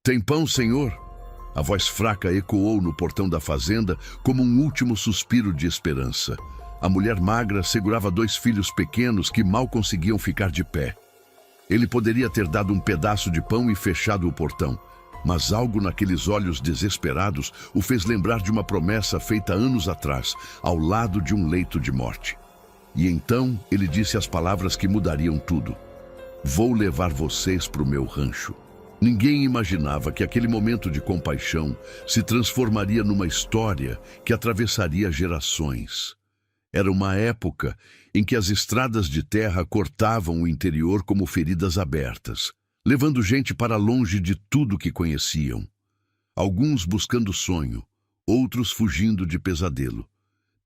Tem pão, senhor? A voz fraca ecoou no portão da fazenda como um último suspiro de esperança. A mulher magra segurava 2 filhos pequenos que mal conseguiam ficar de pé. Ele poderia ter dado um pedaço de pão e fechado o portão, mas algo naqueles olhos desesperados o fez lembrar de uma promessa feita anos atrás, ao lado de um leito de morte. E então ele disse as palavras que mudariam tudo. Vou levar vocês para o meu rancho. Ninguém imaginava que aquele momento de compaixão se transformaria numa história que atravessaria gerações. Era uma época em que as estradas de terra cortavam o interior como feridas abertas, levando gente para longe de tudo que conheciam. Alguns buscando sonho, outros fugindo de pesadelo.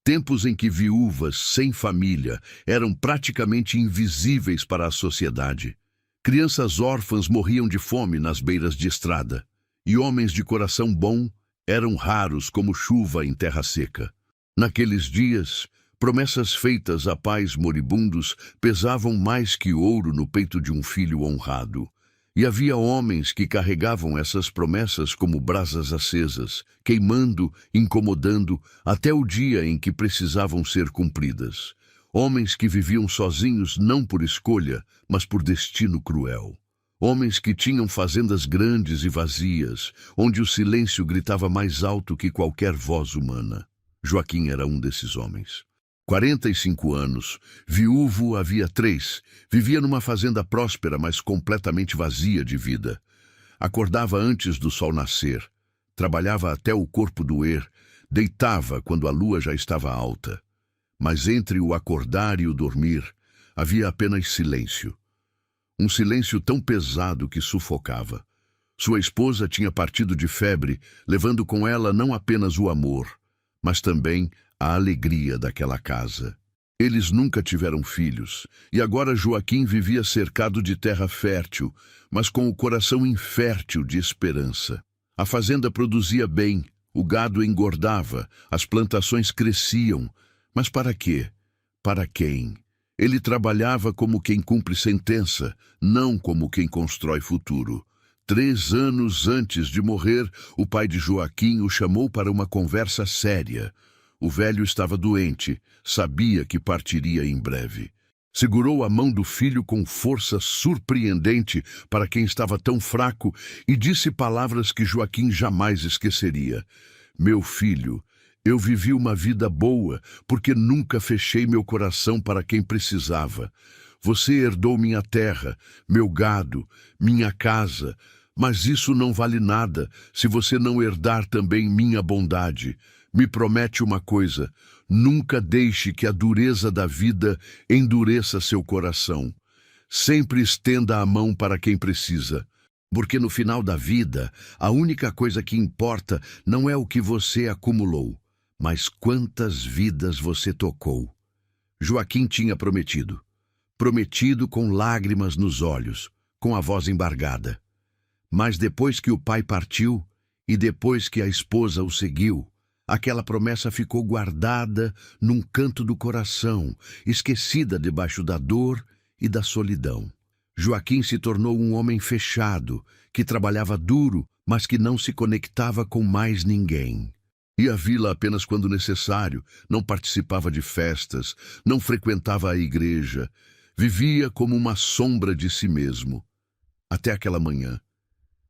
Tempos em que viúvas sem família eram praticamente invisíveis para a sociedade. Crianças órfãs morriam de fome nas beiras de estrada, e homens de coração bom eram raros como chuva em terra seca. Naqueles dias, promessas feitas a pais moribundos pesavam mais que ouro no peito de um filho honrado. E havia homens que carregavam essas promessas como brasas acesas, queimando, incomodando, até o dia em que precisavam ser cumpridas. Homens que viviam sozinhos não por escolha, mas por destino cruel. Homens que tinham fazendas grandes e vazias, onde o silêncio gritava mais alto que qualquer voz humana. Joaquim era um desses homens. 45 anos, viúvo havia 3, vivia numa fazenda próspera, mas completamente vazia de vida. Acordava antes do sol nascer, trabalhava até o corpo doer, deitava quando a lua já estava alta. Mas entre o acordar e o dormir, havia apenas silêncio. Um silêncio tão pesado que sufocava. Sua esposa tinha partido de febre, levando com ela não apenas o amor, mas também a alegria daquela casa. Eles nunca tiveram filhos, e agora Joaquim vivia cercado de terra fértil, mas com o coração infértil de esperança. A fazenda produzia bem, o gado engordava, as plantações cresciam. Mas para quê? Para quem? Ele trabalhava como quem cumpre sentença, não como quem constrói futuro. 3 anos antes de morrer, o pai de Joaquim o chamou para uma conversa séria. O velho estava doente, sabia que partiria em breve. Segurou a mão do filho com força surpreendente para quem estava tão fraco e disse palavras que Joaquim jamais esqueceria. Meu filho, eu vivi uma vida boa porque nunca fechei meu coração para quem precisava. Você herdou minha terra, meu gado, minha casa, mas isso não vale nada se você não herdar também minha bondade. Me promete uma coisa, nunca deixe que a dureza da vida endureça seu coração. Sempre estenda a mão para quem precisa, porque no final da vida, a única coisa que importa não é o que você acumulou, mas quantas vidas você tocou. Joaquim tinha prometido com lágrimas nos olhos, com a voz embargada. Mas depois que o pai partiu e depois que a esposa o seguiu, aquela promessa ficou guardada num canto do coração, esquecida debaixo da dor e da solidão. Joaquim se tornou um homem fechado, que trabalhava duro, mas que não se conectava com mais ninguém. Ia à vila apenas quando necessário, não participava de festas, não frequentava a igreja, vivia como uma sombra de si mesmo. Até aquela manhã,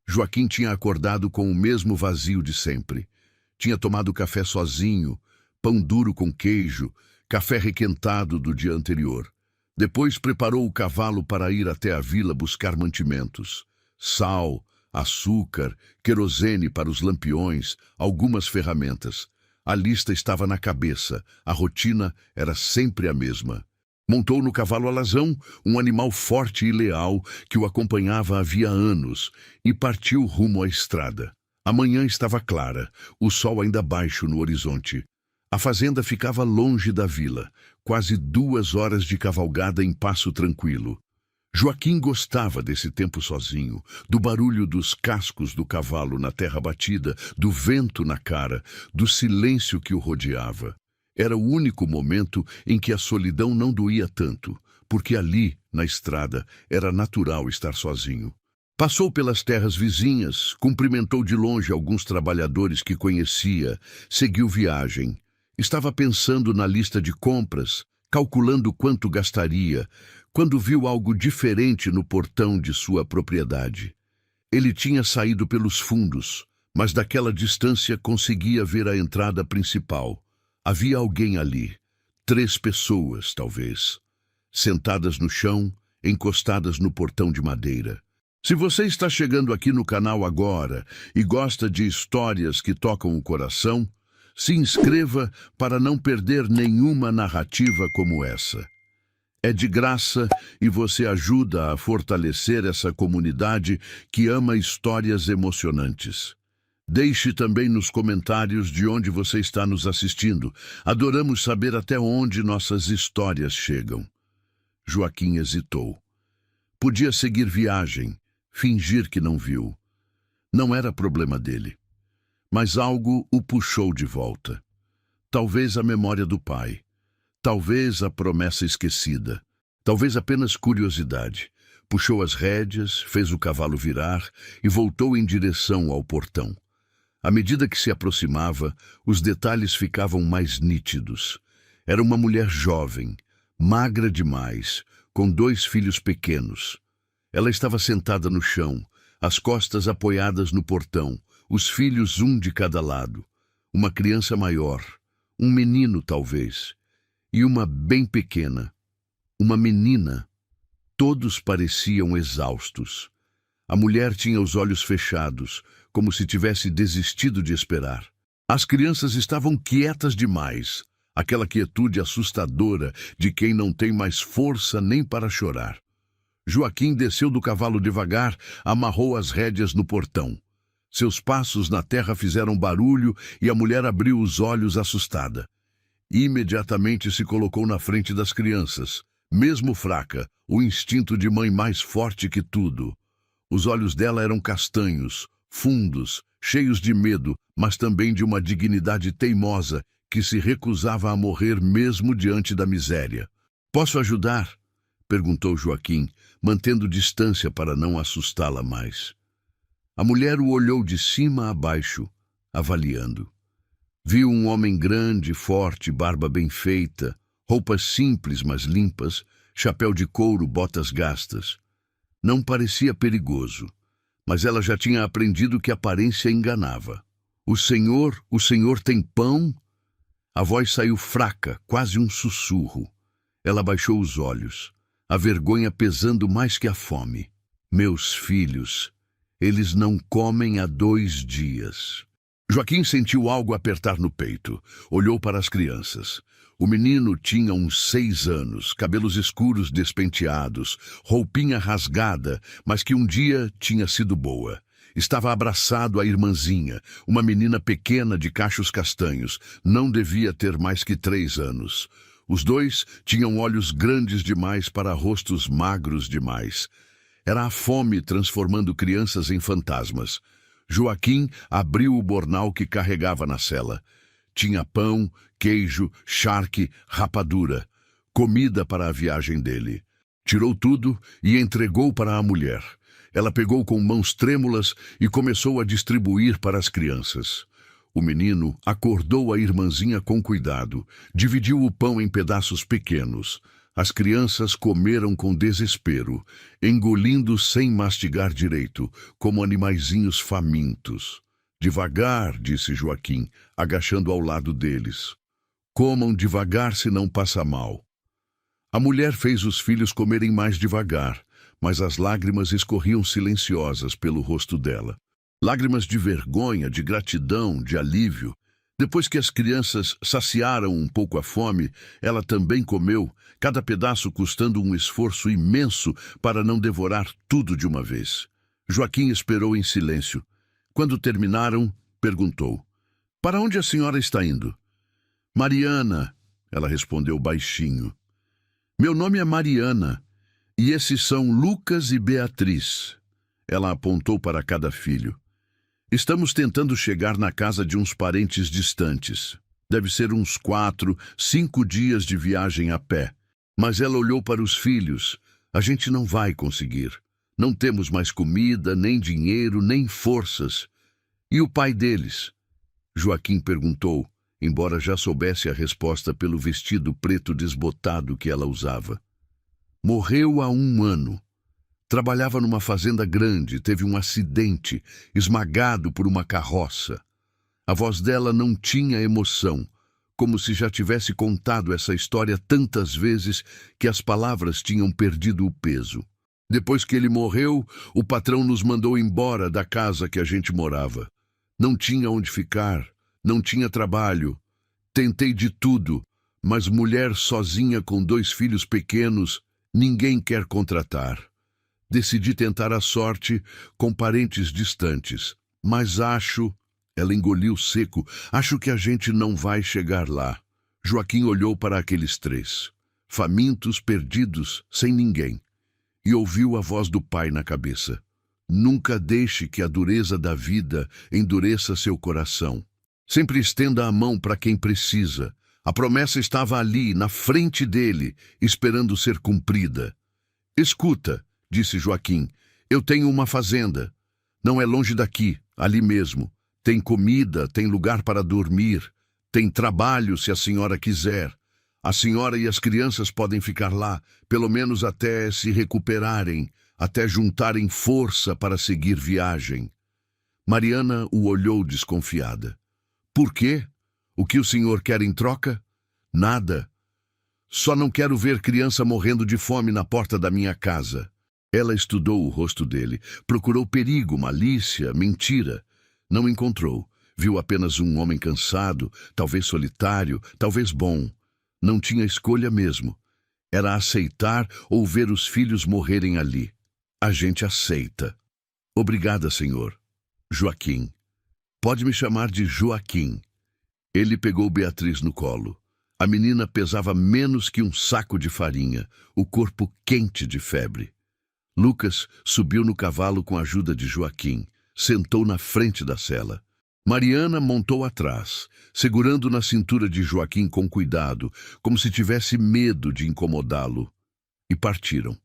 Joaquim tinha acordado com o mesmo vazio de sempre. Tinha tomado café sozinho, pão duro com queijo, café requentado do dia anterior. Depois preparou o cavalo para ir até a vila buscar mantimentos. Sal, açúcar, querosene para os lampiões, algumas ferramentas. A lista estava na cabeça, a rotina era sempre a mesma. Montou no cavalo alazão, um animal forte e leal que o acompanhava havia anos, e partiu rumo à estrada. A manhã estava clara, o sol ainda baixo no horizonte. A fazenda ficava longe da vila, quase 2 horas de cavalgada em passo tranquilo. Joaquim gostava desse tempo sozinho, do barulho dos cascos do cavalo na terra batida, do vento na cara, do silêncio que o rodeava. Era o único momento em que a solidão não doía tanto, porque ali, na estrada, era natural estar sozinho. Passou pelas terras vizinhas, cumprimentou de longe alguns trabalhadores que conhecia, seguiu viagem. Estava pensando na lista de compras, calculando quanto gastaria, quando viu algo diferente no portão de sua propriedade. Ele tinha saído pelos fundos, mas daquela distância conseguia ver a entrada principal. Havia alguém ali, 3 pessoas, talvez, sentadas no chão, encostadas no portão de madeira. Se você está chegando aqui no canal agora e gosta de histórias que tocam o coração, se inscreva para não perder nenhuma narrativa como essa. É de graça e você ajuda a fortalecer essa comunidade que ama histórias emocionantes. Deixe também nos comentários de onde você está nos assistindo. Adoramos saber até onde nossas histórias chegam. Joaquim hesitou. Podia seguir viagem, fingir que não viu. Não era problema dele. Mas algo o puxou de volta. Talvez a memória do pai. Talvez a promessa esquecida. Talvez apenas curiosidade. Puxou as rédeas, fez o cavalo virar e voltou em direção ao portão. À medida que se aproximava, os detalhes ficavam mais nítidos. Era uma mulher jovem, magra demais, com 2 filhos pequenos. Ela estava sentada no chão, as costas apoiadas no portão, os filhos um de cada lado. Uma criança maior, um menino talvez, e uma bem pequena, uma menina. Todos pareciam exaustos. A mulher tinha os olhos fechados, como se tivesse desistido de esperar. As crianças estavam quietas demais, aquela quietude assustadora de quem não tem mais força nem para chorar. Joaquim desceu do cavalo devagar, amarrou as rédeas no portão. Seus passos na terra fizeram barulho e a mulher abriu os olhos assustada. Imediatamente se colocou na frente das crianças. Mesmo fraca, o instinto de mãe mais forte que tudo. Os olhos dela eram castanhos, fundos, cheios de medo, mas também de uma dignidade teimosa que se recusava a morrer mesmo diante da miséria. "Posso ajudar?" perguntou Joaquim, mantendo distância para não assustá-la mais. A mulher o olhou de cima a baixo, avaliando. Viu um homem grande, forte, barba bem feita, roupas simples mas limpas, chapéu de couro, botas gastas. Não parecia perigoso, mas ela já tinha aprendido que a aparência enganava. O senhor tem pão?" A voz saiu fraca, quase um sussurro. Ela baixou os olhos, a vergonha pesando mais que a fome. "Meus filhos, eles não comem há 2 dias." Joaquim sentiu algo apertar no peito. Olhou para as crianças. O menino tinha uns 6 anos, cabelos escuros despenteados, roupinha rasgada, mas que um dia tinha sido boa. Estava abraçado à irmãzinha, uma menina pequena de cachos castanhos. Não devia ter mais que 3 anos. Os 2 tinham olhos grandes demais para rostos magros demais. Era a fome transformando crianças em fantasmas. Joaquim abriu o bornal que carregava na cela. Tinha pão, queijo, charque, rapadura. Comida para a viagem dele. Tirou tudo e entregou para a mulher. Ela pegou com mãos trêmulas e começou a distribuir para as crianças. O menino acordou a irmãzinha com cuidado, dividiu o pão em pedaços pequenos. As crianças comeram com desespero, engolindo sem mastigar direito, como animaizinhos famintos. "Devagar", disse Joaquim, agachando ao lado deles. "Comam devagar, senão passa mal." A mulher fez os filhos comerem mais devagar, mas as lágrimas escorriam silenciosas pelo rosto dela. Lágrimas de vergonha, de gratidão, de alívio. Depois que as crianças saciaram um pouco a fome, ela também comeu, cada pedaço custando um esforço imenso para não devorar tudo de uma vez. Joaquim esperou em silêncio. Quando terminaram, perguntou: "Para onde a senhora está indo?" "Mariana", ela respondeu baixinho. "Meu nome é Mariana, e esses são Lucas e Beatriz." Ela apontou para cada filho. "Estamos tentando chegar na casa de uns parentes distantes. Deve ser uns 4, 5 dias de viagem a pé." Mas ela olhou para os filhos. "A gente não vai conseguir. Não temos mais comida, nem dinheiro, nem forças. E o pai deles? Joaquim perguntou, embora já soubesse a resposta pelo vestido preto desbotado que ela usava. Morreu há 1 ano. Trabalhava numa fazenda grande, teve um acidente, esmagado por uma carroça. A voz dela não tinha emoção, como se já tivesse contado essa história tantas vezes que as palavras tinham perdido o peso. Depois que ele morreu, o patrão nos mandou embora da casa que a gente morava. Não tinha onde ficar, não tinha trabalho. Tentei de tudo, mas mulher sozinha com 2 filhos pequenos, ninguém quer contratar. Decidi tentar a sorte com parentes distantes, mas acho... Ela engoliu seco. Acho que a gente não vai chegar lá. Joaquim olhou para aqueles 3, famintos, perdidos, sem ninguém, e ouviu a voz do pai na cabeça. Nunca deixe que a dureza da vida endureça seu coração. Sempre estenda a mão para quem precisa. A promessa estava ali, na frente dele, esperando ser cumprida. Escuta, disse Joaquim, eu tenho uma fazenda. Não é longe daqui, ali mesmo. Tem comida, tem lugar para dormir, tem trabalho se a senhora quiser. A senhora e as crianças podem ficar lá, pelo menos até se recuperarem, até juntarem força para seguir viagem. Mariana o olhou desconfiada. Por quê? O que o senhor quer em troca? Nada. Só não quero ver criança morrendo de fome na porta da minha casa. Ela estudou o rosto dele, procurou perigo, malícia, mentira. Não encontrou. Viu apenas um homem cansado, talvez solitário, talvez bom. Não tinha escolha mesmo. Era aceitar ou ver os filhos morrerem ali. A gente aceita. Obrigada, senhor. Joaquim. Pode me chamar de Joaquim. Ele pegou Beatriz no colo. A menina pesava menos que um saco de farinha, o corpo quente de febre. Lucas subiu no cavalo com a ajuda de Joaquim. Sentou na frente da sela. Mariana montou atrás, segurando na cintura de Joaquim com cuidado, como se tivesse medo de incomodá-lo. E partiram.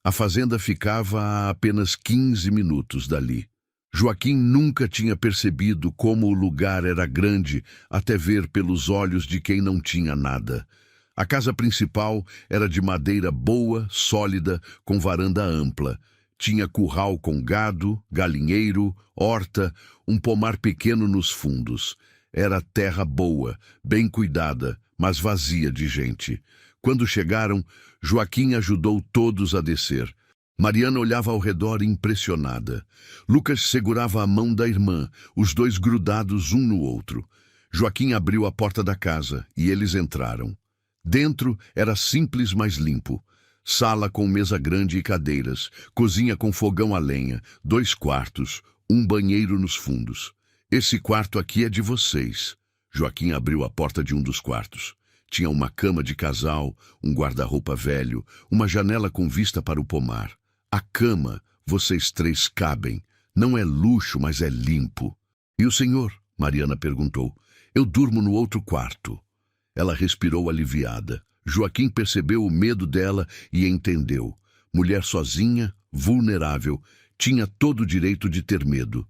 A fazenda ficava a apenas 15 minutos dali. Joaquim nunca tinha percebido como o lugar era grande até ver pelos olhos de quem não tinha nada. A casa principal era de madeira boa, sólida, com varanda ampla. Tinha curral com gado, galinheiro, horta, um pomar pequeno nos fundos. Era terra boa, bem cuidada, mas vazia de gente. Quando chegaram, Joaquim ajudou todos a descer. Mariana olhava ao redor impressionada. Lucas segurava a mão da irmã, os 2 grudados um no outro. Joaquim abriu a porta da casa e eles entraram. Dentro era simples, mas limpo. Sala com mesa grande e cadeiras, cozinha com fogão a lenha, 2 quartos, um banheiro nos fundos. Esse quarto aqui é de vocês. Joaquim abriu a porta de um dos quartos. Tinha uma cama de casal, um guarda-roupa velho, uma janela com vista para o pomar. A cama, vocês 3 cabem. Não é luxo, mas é limpo. E o senhor? Mariana perguntou. Eu durmo no outro quarto. Ela respirou aliviada. Joaquim percebeu o medo dela e entendeu. Mulher sozinha, vulnerável, tinha todo o direito de ter medo.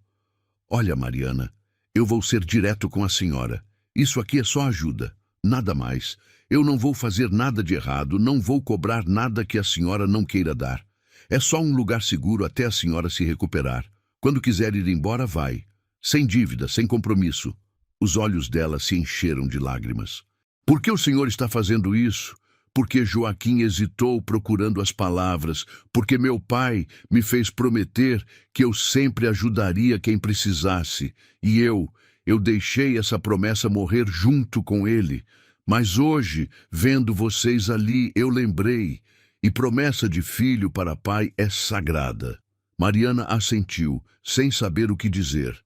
Olha, Mariana, eu vou ser direto com a senhora. Isso aqui é só ajuda, nada mais. Eu não vou fazer nada de errado, não vou cobrar nada que a senhora não queira dar. É só um lugar seguro até a senhora se recuperar. Quando quiser ir embora, vai. Sem dívida, sem compromisso. Os olhos dela se encheram de lágrimas. Por que o senhor está fazendo isso? Porque Joaquim hesitou procurando as palavras, porque meu pai me fez prometer que eu sempre ajudaria quem precisasse, e eu deixei essa promessa morrer junto com ele. Mas hoje, vendo vocês ali, eu lembrei, e promessa de filho para pai é sagrada. Mariana assentiu, sem saber o que dizer.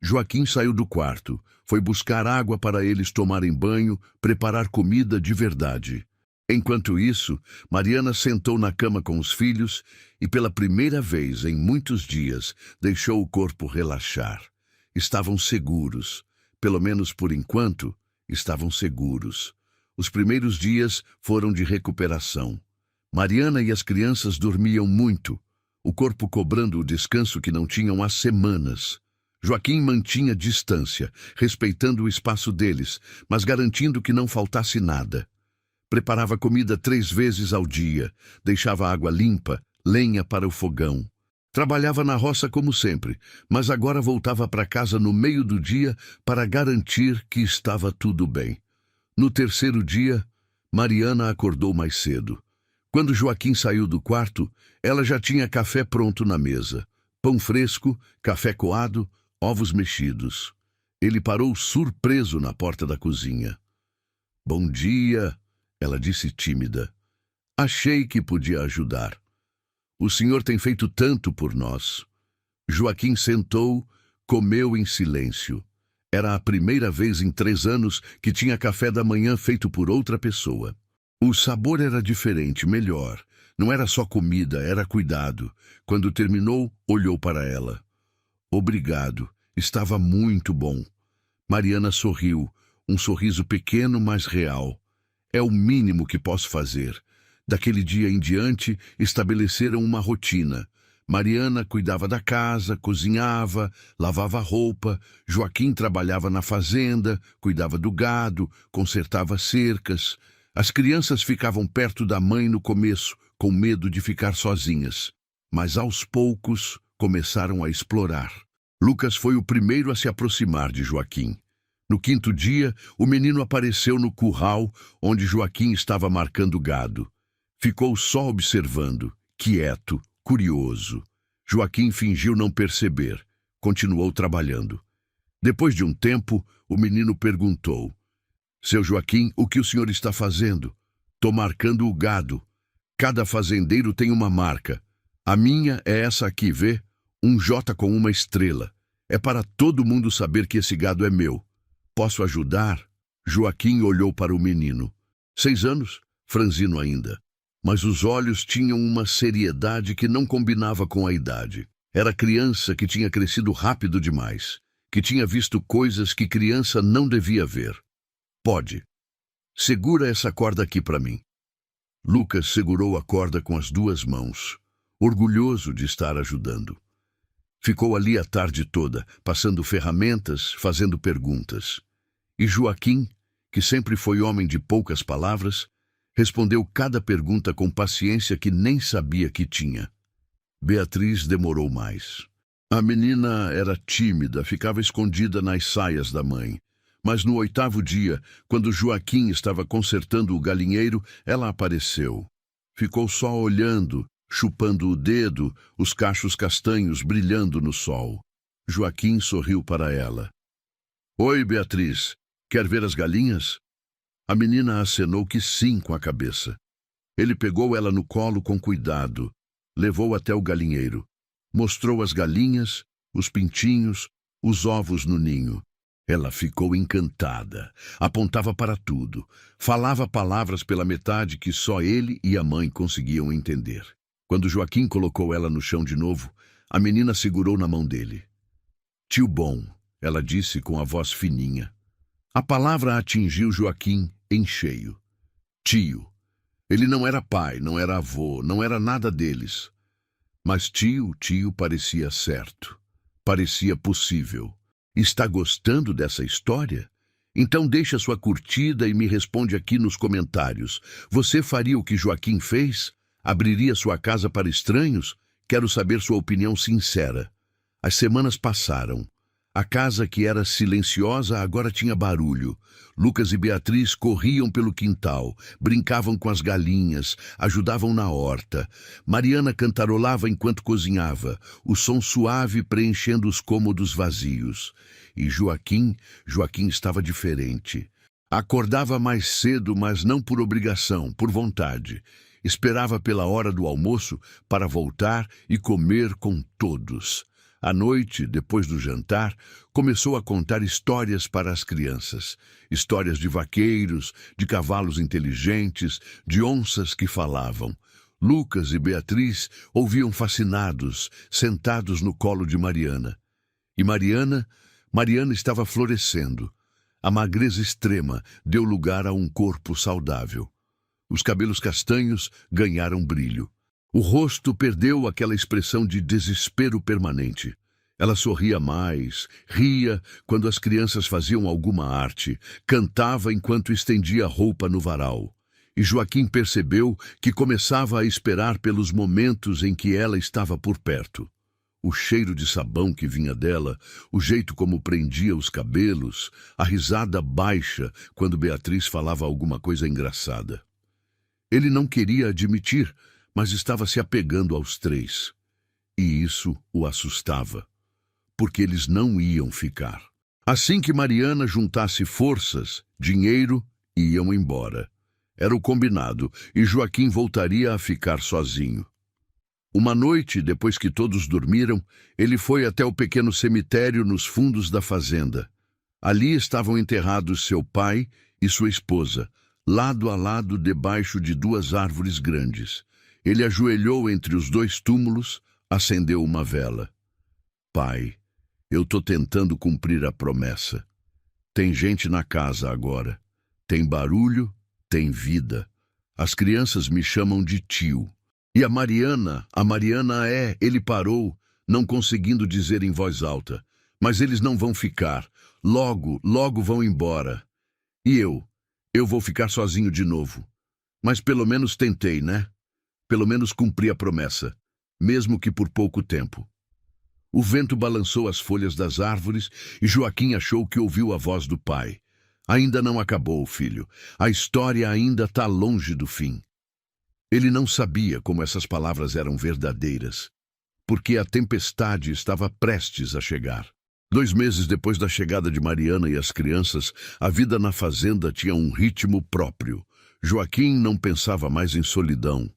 Joaquim saiu do quarto, foi buscar água para eles tomarem banho, preparar comida de verdade. Enquanto isso, Mariana sentou na cama com os filhos e, pela primeira vez em muitos dias, deixou o corpo relaxar. Estavam seguros. Pelo menos por enquanto, estavam seguros. Os primeiros dias foram de recuperação. Mariana e as crianças dormiam muito. o corpo cobrando o descanso que não tinham há semanas. Joaquim mantinha distância, respeitando o espaço deles, mas garantindo que não faltasse nada. Preparava comida 3 vezes ao dia, deixava água limpa, lenha para o fogão. Trabalhava na roça como sempre, mas agora voltava para casa no meio do dia para garantir que estava tudo bem. No terceiro dia, Mariana acordou mais cedo. Quando Joaquim saiu do quarto, ela já tinha café pronto na mesa. Pão fresco, café coado, ovos mexidos. Ele parou surpreso na porta da cozinha. "Bom dia", ela disse tímida. "Achei que podia ajudar. O senhor tem feito tanto por nós." Joaquim sentou, comeu em silêncio. Era a primeira vez em 3 anos que tinha café da manhã feito por outra pessoa. O sabor era diferente, melhor. Não era só comida, era cuidado. Quando terminou, olhou para ela. "Obrigado, estava muito bom." Mariana sorriu, um sorriso pequeno, mas real. "É o mínimo que posso fazer." Daquele dia em diante, estabeleceram uma rotina. Mariana cuidava da casa, cozinhava, lavava roupa. Joaquim trabalhava na fazenda, cuidava do gado, consertava cercas. As crianças ficavam perto da mãe no começo, com medo de ficar sozinhas. Mas aos poucos, começaram a explorar. Lucas foi o primeiro a se aproximar de Joaquim. No 5º dia, o menino apareceu no curral, onde Joaquim estava marcando gado. Ficou só observando, quieto, curioso. Joaquim fingiu não perceber. Continuou trabalhando. Depois de um tempo, o menino perguntou: "Seu Joaquim, o que o senhor está fazendo?" "Tô marcando o gado. Cada fazendeiro tem uma marca. A minha é essa aqui, vê? Um J com uma estrela. É para todo mundo saber que esse gado é meu. Posso ajudar?" Joaquim olhou para o menino. 6 anos, franzino ainda. Mas os olhos tinham uma seriedade que não combinava com a idade. Era criança que tinha crescido rápido demais, que tinha visto coisas que criança não devia ver. "Pode. Segura essa corda aqui para mim." Lucas segurou a corda com as 2 mãos, orgulhoso de estar ajudando. Ficou ali a tarde toda, passando ferramentas, fazendo perguntas. E Joaquim, que sempre foi homem de poucas palavras, respondeu cada pergunta com paciência que nem sabia que tinha. Beatriz demorou mais. A menina era tímida, ficava escondida nas saias da mãe. Mas no 8º dia, quando Joaquim estava consertando o galinheiro, ela apareceu. Ficou só olhando, chupando o dedo, os cachos castanhos brilhando no sol. Joaquim sorriu para ela. "Oi, Beatriz, quer ver as galinhas?" A menina acenou que sim com a cabeça. Ele pegou ela no colo com cuidado, levou até o galinheiro. Mostrou as galinhas, os pintinhos, os ovos no ninho. Ela ficou encantada, apontava para tudo, falava palavras pela metade que só ele e a mãe conseguiam entender. Quando Joaquim colocou ela no chão de novo, a menina segurou na mão dele. "Tio bom", ela disse com a voz fininha. A palavra atingiu Joaquim em cheio. Tio. Ele não era pai, não era avô, não era nada deles. Mas tio parecia certo. Parecia possível. Está gostando dessa história? Então deixa sua curtida e me responde aqui nos comentários. Você faria o que Joaquim fez? Abriria sua casa para estranhos? Quero saber sua opinião sincera. As semanas passaram. A casa que era silenciosa agora tinha barulho. Lucas e Beatriz corriam pelo quintal, brincavam com as galinhas, ajudavam na horta. Mariana cantarolava enquanto cozinhava, o som suave preenchendo os cômodos vazios. E Joaquim estava diferente. Acordava mais cedo, mas não por obrigação, por vontade. Esperava pela hora do almoço para voltar e comer com todos. À noite, depois do jantar, começou a contar histórias para as crianças. Histórias de vaqueiros, de cavalos inteligentes, de onças que falavam. Lucas e Beatriz ouviam fascinados, sentados no colo de Mariana. E Mariana estava florescendo. A magreza extrema deu lugar a um corpo saudável. Os cabelos castanhos ganharam brilho. O rosto perdeu aquela expressão de desespero permanente. Ela sorria mais, ria quando as crianças faziam alguma arte, cantava enquanto estendia a roupa no varal. E Joaquim percebeu que começava a esperar pelos momentos em que ela estava por perto. O cheiro de sabão que vinha dela, o jeito como prendia os cabelos, a risada baixa quando Beatriz falava alguma coisa engraçada. Ele não queria admitir, mas estava se apegando aos três. E isso o assustava, porque eles não iam ficar. Assim que Mariana juntasse forças, dinheiro, iam embora. Era o combinado, e Joaquim voltaria a ficar sozinho. Uma noite, depois que todos dormiram, ele foi até o pequeno cemitério nos fundos da fazenda. Ali estavam enterrados seu pai e sua esposa, lado a lado debaixo de duas árvores grandes. Ele ajoelhou entre os dois túmulos, acendeu uma vela. Pai, eu tô tentando cumprir a promessa. Tem gente na casa agora. Tem barulho, tem vida. As crianças me chamam de tio. E a Mariana é... Ele parou, não conseguindo dizer em voz alta. Mas eles não vão ficar. Logo, logo vão embora. E eu vou ficar sozinho de novo. Mas pelo menos tentei, né? Pelo menos cumpri a promessa, mesmo que por pouco tempo. O vento balançou as folhas das árvores e Joaquim achou que ouviu a voz do pai. Ainda não acabou, filho. A história ainda está longe do fim. Ele não sabia como essas palavras eram verdadeiras, porque a tempestade estava prestes a chegar. 2 meses depois da chegada de Mariana e as crianças, a vida na fazenda tinha um ritmo próprio. Joaquim não pensava mais em solidão.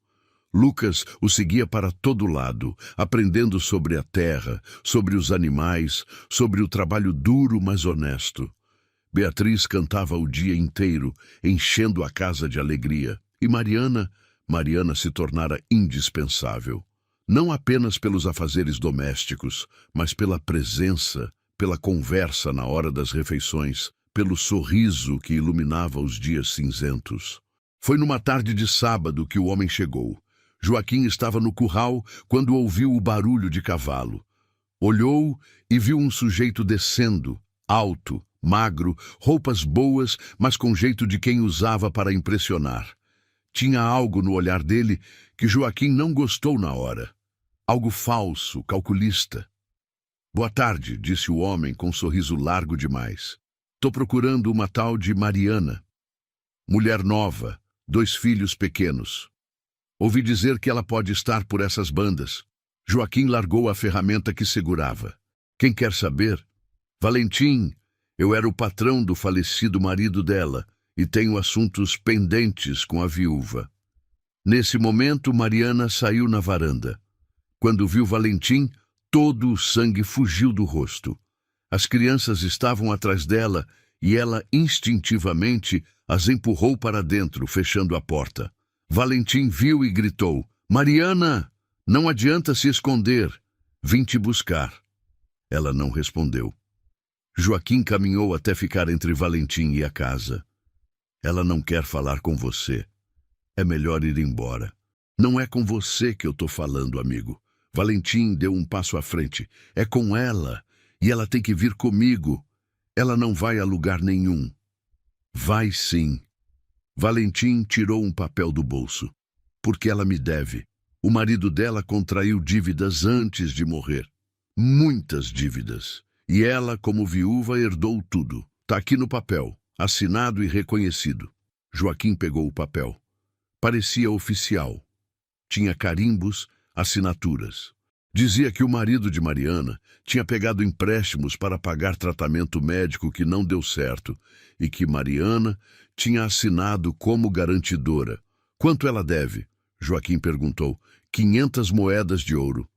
Lucas o seguia para todo lado, aprendendo sobre a terra, sobre os animais, sobre o trabalho duro, mas honesto. Beatriz cantava o dia inteiro, enchendo a casa de alegria. E Mariana se tornara indispensável. Não apenas pelos afazeres domésticos, mas pela presença, pela conversa na hora das refeições, pelo sorriso que iluminava os dias cinzentos. Foi numa tarde de sábado que o homem chegou. Joaquim estava no curral quando ouviu o barulho de cavalo. Olhou e viu um sujeito descendo, alto, magro, roupas boas, mas com jeito de quem usava para impressionar. Tinha algo no olhar dele que Joaquim não gostou na hora. Algo falso, calculista. Boa tarde, disse o homem com um sorriso largo demais. Tô procurando uma tal de Mariana. Mulher nova, 2 filhos pequenos. Ouvi dizer que ela pode estar por essas bandas. Joaquim largou a ferramenta que segurava. Quem quer saber? Valentim, eu era o patrão do falecido marido dela e tenho assuntos pendentes com a viúva. Nesse momento, Mariana saiu na varanda. Quando viu Valentim, todo o sangue fugiu do rosto. As crianças estavam atrás dela e ela instintivamente as empurrou para dentro, fechando a porta. Valentim viu e gritou: Mariana, não adianta se esconder. Vim te buscar. Ela não respondeu. Joaquim caminhou até ficar entre Valentim e a casa. Ela não quer falar com você. É melhor ir embora. Não é com você que eu tô falando, amigo. Valentim deu um passo à frente. É com ela. E ela tem que vir comigo. Ela não vai a lugar nenhum. Vai sim. Valentim tirou um papel do bolso. Porque ela me deve. O marido dela contraiu dívidas antes de morrer. Muitas dívidas. E ela, como viúva, herdou tudo. Tá aqui no papel, assinado e reconhecido. Joaquim pegou o papel. Parecia oficial. Tinha carimbos, assinaturas. Dizia que o marido de Mariana tinha pegado empréstimos para pagar tratamento médico que não deu certo e que Mariana tinha assinado como garantidora. Quanto ela deve? Joaquim perguntou. 500 moedas de ouro.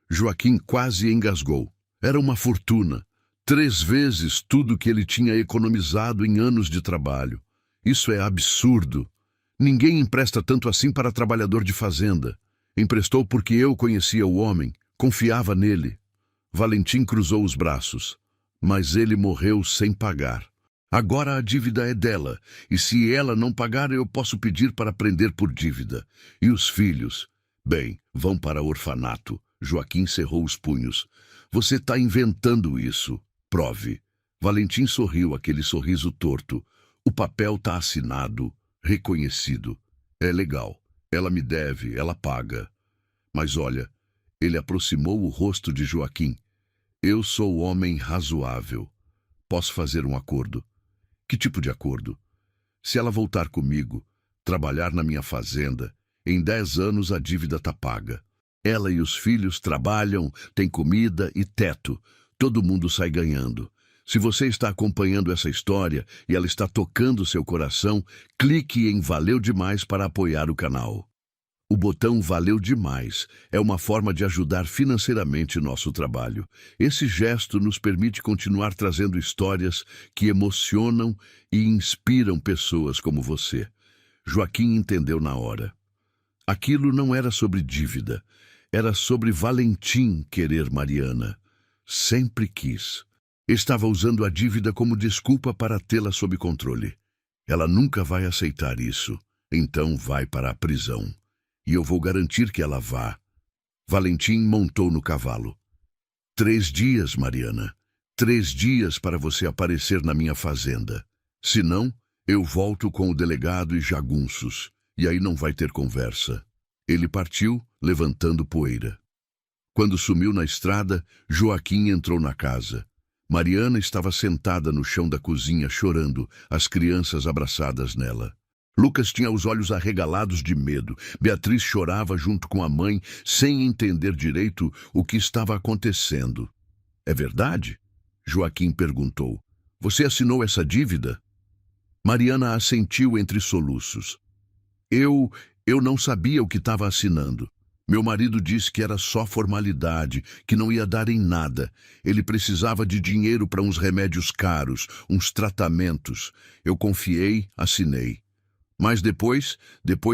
Joaquim quase engasgou. Era uma fortuna. 3 vezes tudo que ele tinha economizado em anos de trabalho. Isso é absurdo. Ninguém empresta tanto assim para trabalhador de fazenda. Emprestou porque eu conhecia o homem, confiava nele. Valentim cruzou os braços, mas ele morreu sem pagar. Agora a dívida é dela, e se ela não pagar, eu posso pedir para prender por dívida. E os filhos? Bem, vão para orfanato. Joaquim cerrou os punhos. Você está inventando isso. Prove. Valentim sorriu aquele sorriso torto. O papel está assinado, reconhecido. É legal. Ela me deve, ela paga. Mas olha, ele aproximou o rosto de Joaquim. Eu sou homem razoável. Posso fazer um acordo. Que tipo de acordo? Se ela voltar comigo, trabalhar na minha fazenda, em 10 anos a dívida está paga. Ela e os filhos trabalham, têm comida e teto. Todo mundo sai ganhando. Se você está acompanhando essa história e ela está tocando seu coração, clique em Valeu Demais para apoiar o canal. O botão Valeu Demais é uma forma de ajudar financeiramente nosso trabalho. Esse gesto nos permite continuar trazendo histórias que emocionam e inspiram pessoas como você. Joaquim entendeu na hora. Aquilo não era sobre dívida, era sobre Valentim querer Mariana. Sempre quis. Estava usando a dívida como desculpa para tê-la sob controle. Ela nunca vai aceitar isso, então vai para a prisão. E eu vou garantir que ela vá. Valentim montou no cavalo. 3 dias, Mariana. 3 dias para você aparecer na minha fazenda. Senão, eu volto com o delegado e jagunços, e aí não vai ter conversa. Ele partiu, levantando poeira. Quando sumiu na estrada, Joaquim entrou na casa. Mariana estava sentada no chão da cozinha chorando, as crianças abraçadas nela. Lucas tinha os olhos arregalados de medo. Beatriz chorava junto com a mãe, sem entender direito o que estava acontecendo. É verdade? Joaquim perguntou. Você assinou essa dívida? Mariana assentiu entre soluços. Eu não sabia o que estava assinando. Meu marido disse que era só formalidade, que não ia dar em nada. Ele precisava de dinheiro para uns remédios caros, uns tratamentos. Eu confiei, assinei. Mas depois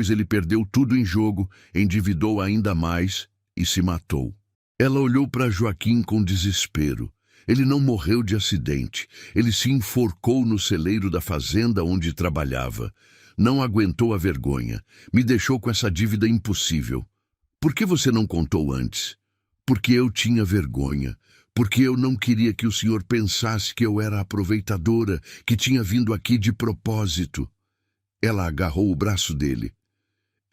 ele perdeu tudo em jogo, endividou ainda mais e se matou. Ela olhou para Joaquim com desespero. Ele não morreu de acidente. Ele se enforcou no celeiro da fazenda onde trabalhava. Não aguentou a vergonha. Me deixou com essa dívida impossível. Por que você não contou antes? Porque eu tinha vergonha. Porque eu não queria que o senhor pensasse que eu era aproveitadora, que tinha vindo aqui de propósito. Ela agarrou o braço dele.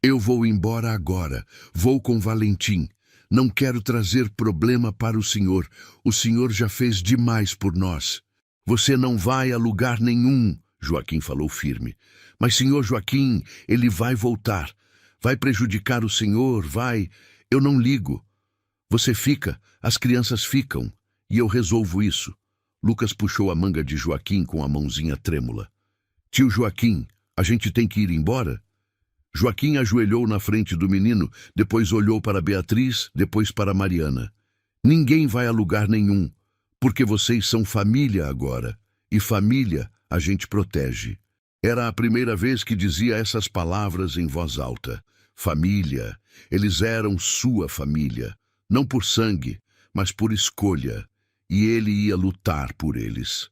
Eu vou embora agora. Vou com Valentim. Não quero trazer problema para o senhor. O senhor já fez demais por nós. Você não vai a lugar nenhum, Joaquim falou firme. Mas, senhor Joaquim, ele vai voltar. Vai prejudicar o senhor, vai. Eu não ligo. Você fica, as crianças ficam. E eu resolvo isso. Lucas puxou a manga de Joaquim com a mãozinha trêmula. Tio Joaquim, a gente tem que ir embora? Joaquim ajoelhou na frente do menino, depois olhou para Beatriz, depois para Mariana. Ninguém vai a lugar nenhum, porque vocês são família agora, e família a gente protege. Era a primeira vez que dizia essas palavras em voz alta. Família, eles eram sua família, não por sangue, mas por escolha, e ele ia lutar por eles.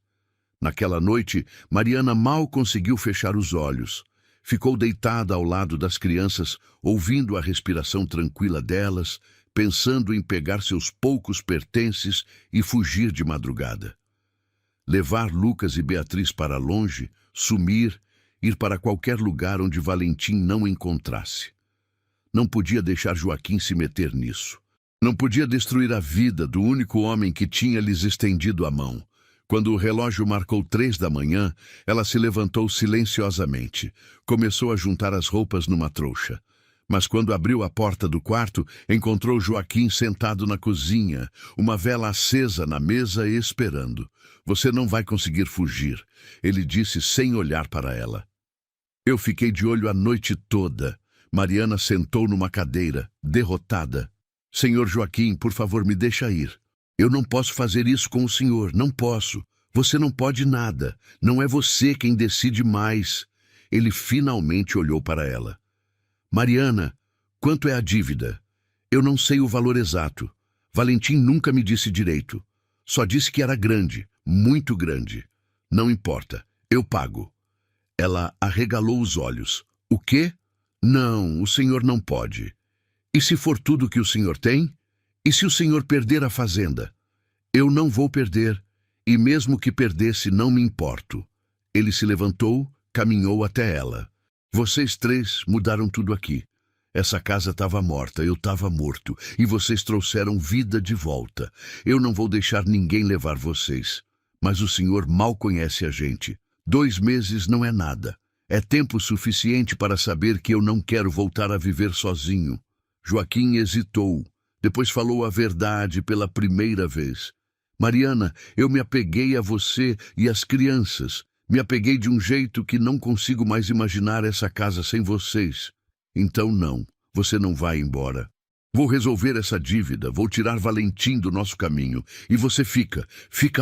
Naquela noite, Mariana mal conseguiu fechar os olhos. Ficou deitada ao lado das crianças, ouvindo a respiração tranquila delas, pensando em pegar seus poucos pertences e fugir de madrugada. Levar Lucas e Beatriz para longe, sumir, ir para qualquer lugar onde Valentim não encontrasse. Não podia deixar Joaquim se meter nisso. Não podia destruir a vida do único homem que tinha lhes estendido a mão. Quando o relógio marcou 3 da manhã, ela se levantou silenciosamente. Começou a juntar as roupas numa trouxa. Mas quando abriu a porta do quarto, encontrou Joaquim sentado na cozinha, uma vela acesa na mesa esperando. Você não vai conseguir fugir, ele disse sem olhar para ela. Eu fiquei de olho a noite toda. Mariana sentou numa cadeira, derrotada. Senhor Joaquim, por favor, me deixa ir. Eu não posso fazer isso com o senhor, não posso. Você não pode nada. Não é você quem decide mais. Ele finalmente olhou para ela. Mariana, quanto é a dívida? Eu não sei o valor exato. Valentim nunca me disse direito. Só disse que era grande, muito grande. Não importa, eu pago. Ela arregalou os olhos. O quê? Não, o senhor não pode. E se for tudo o que o senhor tem? E se o senhor perder a fazenda? Eu não vou perder, e mesmo que perdesse, não me importo. Ele se levantou, caminhou até ela. Vocês três mudaram tudo aqui. Essa casa estava morta, eu estava morto, e vocês trouxeram vida de volta. Eu não vou deixar ninguém levar vocês. Mas o senhor mal conhece a gente. 2 meses não é nada. É tempo suficiente para saber que eu não quero voltar a viver sozinho. Joaquim hesitou. Depois falou a verdade pela primeira vez. Mariana, eu me apeguei a você e às crianças. Me apeguei de um jeito que não consigo mais imaginar essa casa sem vocês. Então não, você não vai embora. Vou resolver essa dívida, vou tirar Valentim do nosso caminho. E você fica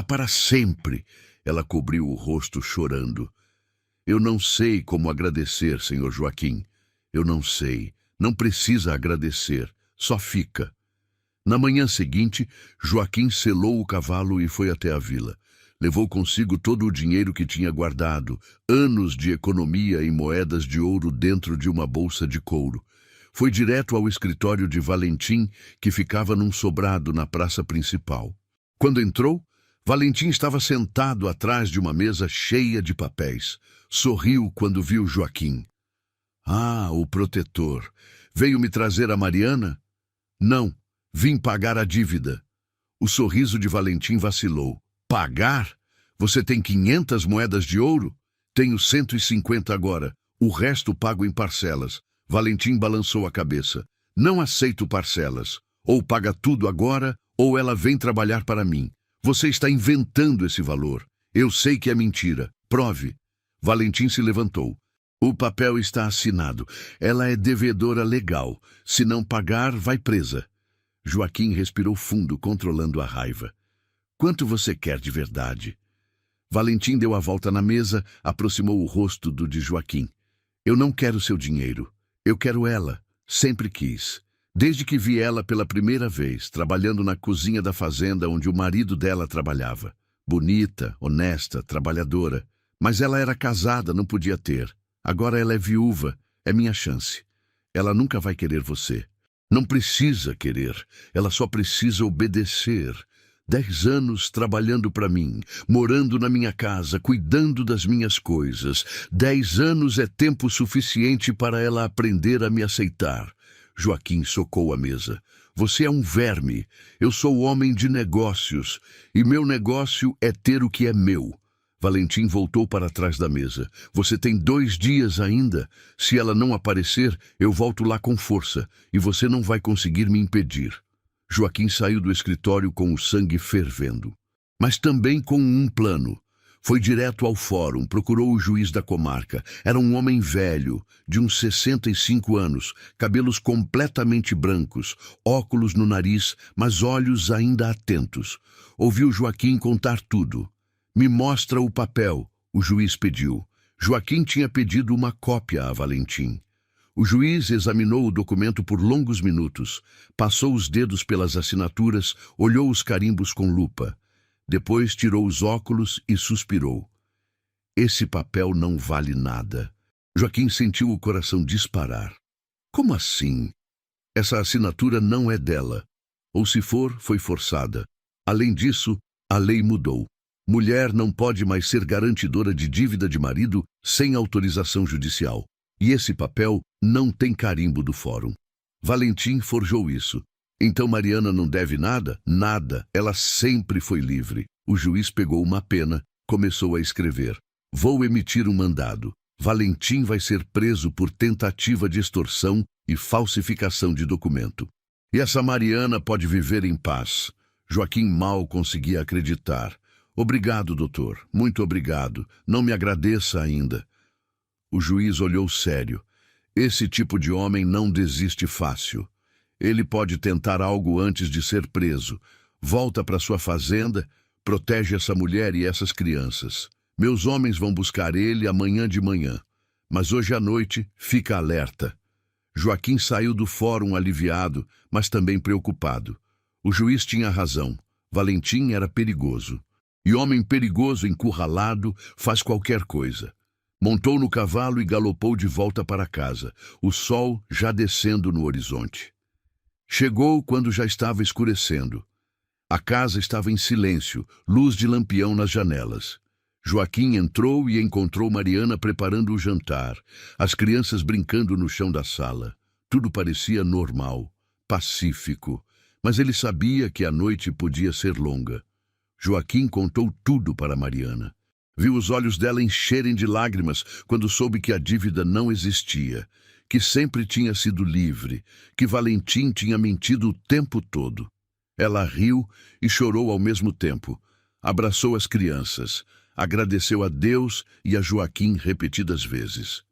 para sempre. Ela cobriu o rosto chorando. Eu não sei como agradecer, senhor Joaquim. Eu não sei. Não precisa agradecer. Só fica. Na manhã seguinte, Joaquim selou o cavalo e foi até a vila. Levou consigo todo o dinheiro que tinha guardado, anos de economia em moedas de ouro dentro de uma bolsa de couro. Foi direto ao escritório de Valentim, que ficava num sobrado na praça principal. Quando entrou, Valentim estava sentado atrás de uma mesa cheia de papéis. Sorriu quando viu Joaquim. Ah, o protetor. Veio me trazer a Mariana? Não, vim pagar a dívida. O sorriso de Valentim vacilou. Pagar? Você tem 500 moedas de ouro? Tenho 150 agora. O resto pago em parcelas. Valentim balançou a cabeça. Não aceito parcelas. Ou paga tudo agora, ou ela vem trabalhar para mim. Você está inventando esse valor. Eu sei que é mentira. Prove. Valentim se levantou. O papel está assinado. Ela é devedora legal. Se não pagar, vai presa. Joaquim respirou fundo, controlando a raiva. Quanto você quer de verdade? Valentim deu a volta na mesa, aproximou o rosto do de Joaquim. Eu não quero seu dinheiro. Eu quero ela. Sempre quis. Desde que vi ela pela primeira vez, trabalhando na cozinha da fazenda onde o marido dela trabalhava. Bonita, honesta, trabalhadora. Mas ela era casada, não podia ter. Agora ela é viúva. É minha chance. Ela nunca vai querer você. Não precisa querer. Ela só precisa obedecer. 10 anos trabalhando para mim, morando na minha casa, cuidando das minhas coisas. 10 anos é tempo suficiente para ela aprender a me aceitar. Joaquim socou a mesa. Você é um verme. Eu sou homem de negócios. E meu negócio é ter o que é meu. Valentim voltou para trás da mesa. Você tem 2 dias ainda. Se ela não aparecer, eu volto lá com força. E você não vai conseguir me impedir. Joaquim saiu do escritório com o sangue fervendo. Mas também com um plano. Foi direto ao fórum, procurou o juiz da comarca. Era um homem velho, de uns 65 anos, cabelos completamente brancos, óculos no nariz, mas olhos ainda atentos. Ouviu Joaquim contar tudo. Me mostra o papel, o juiz pediu. Joaquim tinha pedido uma cópia a Valentim. O juiz examinou o documento por longos minutos, passou os dedos pelas assinaturas, olhou os carimbos com lupa. Depois tirou os óculos e suspirou. Esse papel não vale nada. Joaquim sentiu o coração disparar. Como assim? Essa assinatura não é dela. Ou se for, foi forçada. Além disso, a lei mudou. Mulher não pode mais ser garantidora de dívida de marido sem autorização judicial. E esse papel não tem carimbo do fórum. Valentim forjou isso. Então Mariana não deve nada? Nada. Ela sempre foi livre. O juiz pegou uma pena, começou a escrever. Vou emitir um mandado. Valentim vai ser preso por tentativa de extorsão e falsificação de documento. E essa Mariana pode viver em paz. Joaquim mal conseguia acreditar. Obrigado, doutor. Muito obrigado. Não me agradeça ainda. O juiz olhou sério. Esse tipo de homem não desiste fácil. Ele pode tentar algo antes de ser preso. Volta para sua fazenda, protege essa mulher e essas crianças. Meus homens vão buscar ele amanhã de manhã. Mas hoje à noite, fica alerta. Joaquim saiu do fórum aliviado, mas também preocupado. O juiz tinha razão. Valentim era perigoso. E homem perigoso encurralado faz qualquer coisa. Montou no cavalo e galopou de volta para casa, o sol já descendo no horizonte. Chegou quando já estava escurecendo. A casa estava em silêncio, luz de lampião nas janelas. Joaquim entrou e encontrou Mariana preparando o jantar, as crianças brincando no chão da sala. Tudo parecia normal, pacífico, mas ele sabia que a noite podia ser longa. Joaquim contou tudo para Mariana. Viu os olhos dela encherem de lágrimas quando soube que a dívida não existia, que sempre tinha sido livre, que Valentim tinha mentido o tempo todo. Ela riu e chorou ao mesmo tempo. Abraçou as crianças, agradeceu a Deus e a Joaquim repetidas vezes.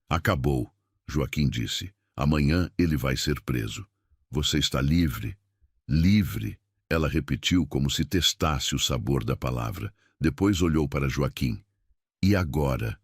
Acabou, Joaquim disse. Amanhã ele vai ser preso. Você está livre? Livre, ela repetiu como se testasse o sabor da palavra. Depois olhou para Joaquim. E agora?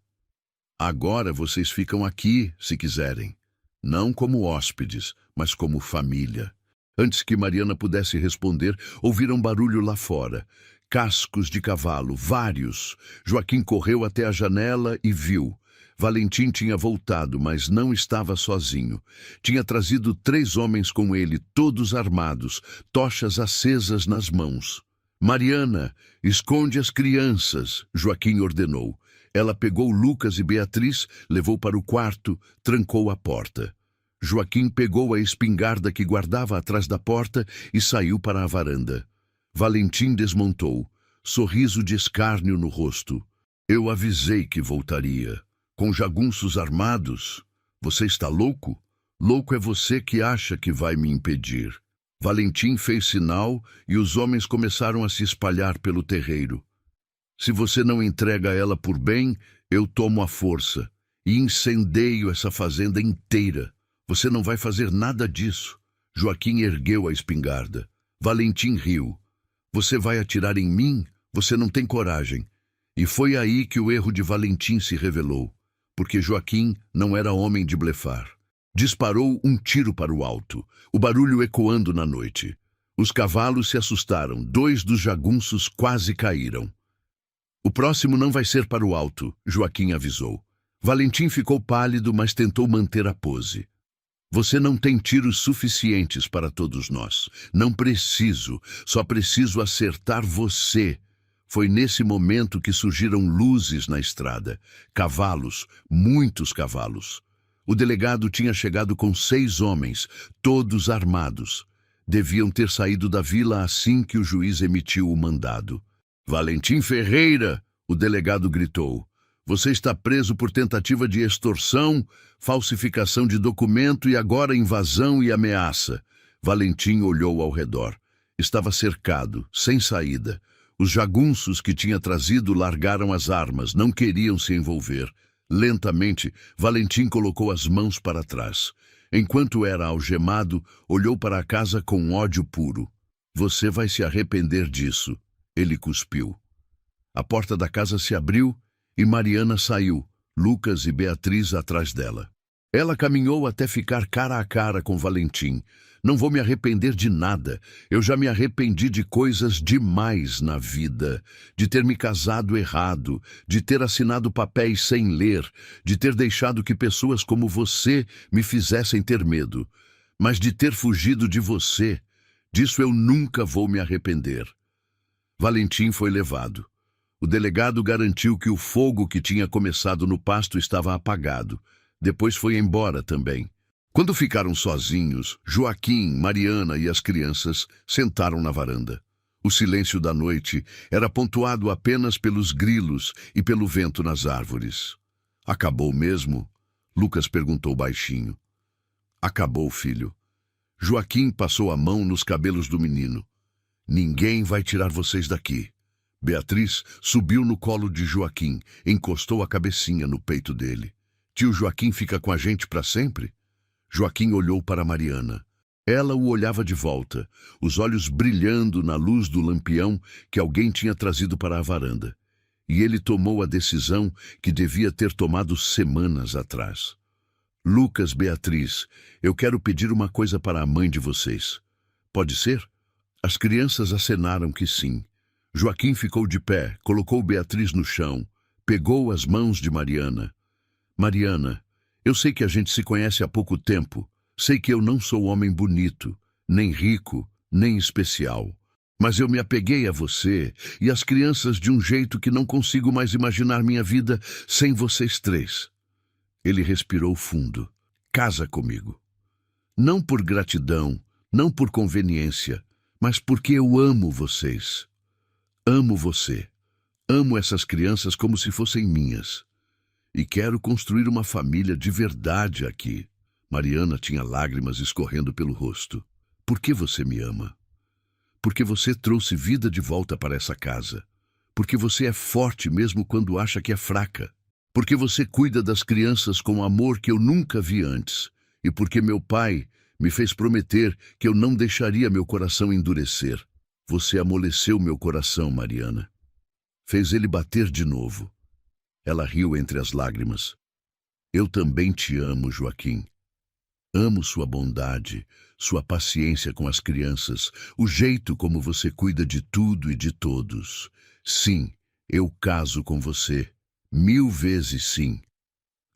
Agora vocês ficam aqui, se quiserem. Não como hóspedes, mas como família. Antes que Mariana pudesse responder, ouviram barulho lá fora. Cascos de cavalo, vários. Joaquim correu até a janela e viu. Valentim tinha voltado, mas não estava sozinho. Tinha trazido 3 homens com ele, todos armados, tochas acesas nas mãos. Mariana, esconde as crianças, Joaquim ordenou. Ela pegou Lucas e Beatriz, levou para o quarto, trancou a porta. Joaquim pegou a espingarda que guardava atrás da porta e saiu para a varanda. Valentim desmontou, sorriso de escárnio no rosto. Eu avisei que voltaria. Com jagunços armados? Você está louco? Louco é você que acha que vai me impedir. Valentim fez sinal e os homens começaram a se espalhar pelo terreiro. Se você não entrega ela por bem, eu tomo a força e incendeio essa fazenda inteira. Você não vai fazer nada disso. Joaquim ergueu a espingarda. Valentim riu. Você vai atirar em mim? Você não tem coragem. E foi aí que o erro de Valentim se revelou, porque Joaquim não era homem de blefar. Disparou um tiro para o alto, o barulho ecoando na noite. Os cavalos se assustaram, 2 dos jagunços quase caíram. O próximo não vai ser para o alto, Joaquim avisou. Valentim ficou pálido, mas tentou manter a pose. Você não tem tiros suficientes para todos nós. Não preciso, só preciso acertar você. Foi nesse momento que surgiram luzes na estrada. Cavalos, muitos cavalos. O delegado tinha chegado com 6 homens, todos armados. Deviam ter saído da vila assim que o juiz emitiu o mandado. Valentim Ferreira, o delegado gritou. Você está preso por tentativa de extorsão, falsificação de documento e agora invasão e ameaça. Valentim olhou ao redor. Estava cercado, sem saída. Os jagunços que tinha trazido largaram as armas, não queriam se envolver. Lentamente, Valentim colocou as mãos para trás. Enquanto era algemado, olhou para a casa com ódio puro. Você vai se arrepender disso, ele cuspiu. A porta da casa se abriu e Mariana saiu, Lucas e Beatriz atrás dela. Ela caminhou até ficar cara a cara com Valentim. Não vou me arrepender de nada. Eu já me arrependi de coisas demais na vida. De ter me casado errado, de ter assinado papéis sem ler, de ter deixado que pessoas como você me fizessem ter medo. Mas de ter fugido de você, disso eu nunca vou me arrepender. Valentim foi levado. O delegado garantiu que o fogo que tinha começado no pasto estava apagado. Depois foi embora também. Quando ficaram sozinhos, Joaquim, Mariana e as crianças sentaram na varanda. O silêncio da noite era pontuado apenas pelos grilos e pelo vento nas árvores. Acabou mesmo? Lucas perguntou baixinho. Acabou, filho. Joaquim passou a mão nos cabelos do menino. Ninguém vai tirar vocês daqui. Beatriz subiu no colo de Joaquim, encostou a cabecinha no peito dele. Tio Joaquim fica com a gente para sempre? Joaquim olhou para Mariana. Ela o olhava de volta, os olhos brilhando na luz do lampião que alguém tinha trazido para a varanda. E ele tomou a decisão que devia ter tomado semanas atrás. Lucas, Beatriz, eu quero pedir uma coisa para a mãe de vocês. Pode ser? As crianças acenaram que sim. Joaquim ficou de pé, colocou Beatriz no chão, pegou as mãos de Mariana. Mariana, eu sei que a gente se conhece há pouco tempo. Sei que eu não sou homem bonito. nem rico, nem especial. Mas eu me apeguei a você e às crianças de um jeito que não consigo mais imaginar minha vida sem vocês três. Ele respirou fundo. Casa comigo. Não por gratidão, não por conveniência, mas porque eu amo vocês. Amo você. Amo essas crianças como se fossem minhas. E quero construir uma família de verdade aqui. Mariana tinha lágrimas escorrendo pelo rosto. Por que você me ama? Porque você trouxe vida de volta para essa casa. Porque você é forte mesmo quando acha que é fraca. Porque você cuida das crianças com amor que eu nunca vi antes. E porque meu pai me fez prometer que eu não deixaria meu coração endurecer. Você amoleceu meu coração, Mariana. Fez ele bater de novo. Ela riu entre as lágrimas. Eu também te amo, Joaquim. Amo sua bondade, sua paciência com as crianças, o jeito como você cuida de tudo e de todos. Sim, eu caso com você. 1000 vezes sim.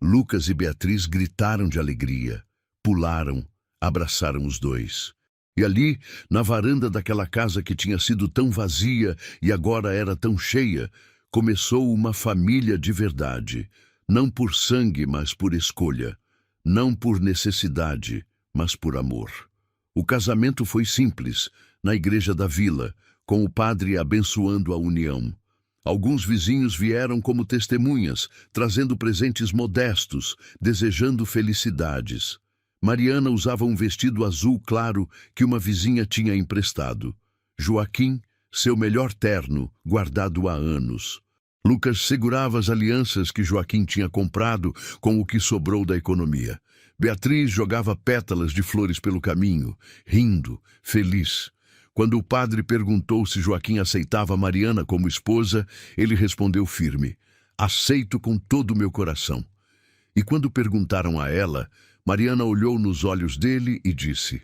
Lucas e Beatriz gritaram de alegria, pularam, abraçaram os dois. E ali, na varanda daquela casa que tinha sido tão vazia e agora era tão cheia, começou uma família de verdade, não por sangue, mas por escolha, não por necessidade, mas por amor. O casamento foi simples, na igreja da vila, com o padre abençoando a união. Alguns vizinhos vieram como testemunhas, trazendo presentes modestos, desejando felicidades. Mariana usava um vestido azul claro que uma vizinha tinha emprestado. Joaquim, seu melhor terno, guardado há anos. Lucas segurava as alianças que Joaquim tinha comprado com o que sobrou da economia. Beatriz jogava pétalas de flores pelo caminho, rindo, feliz. Quando o padre perguntou se Joaquim aceitava Mariana como esposa, ele respondeu firme: aceito com todo o meu coração. E quando perguntaram a ela, Mariana olhou nos olhos dele e disse: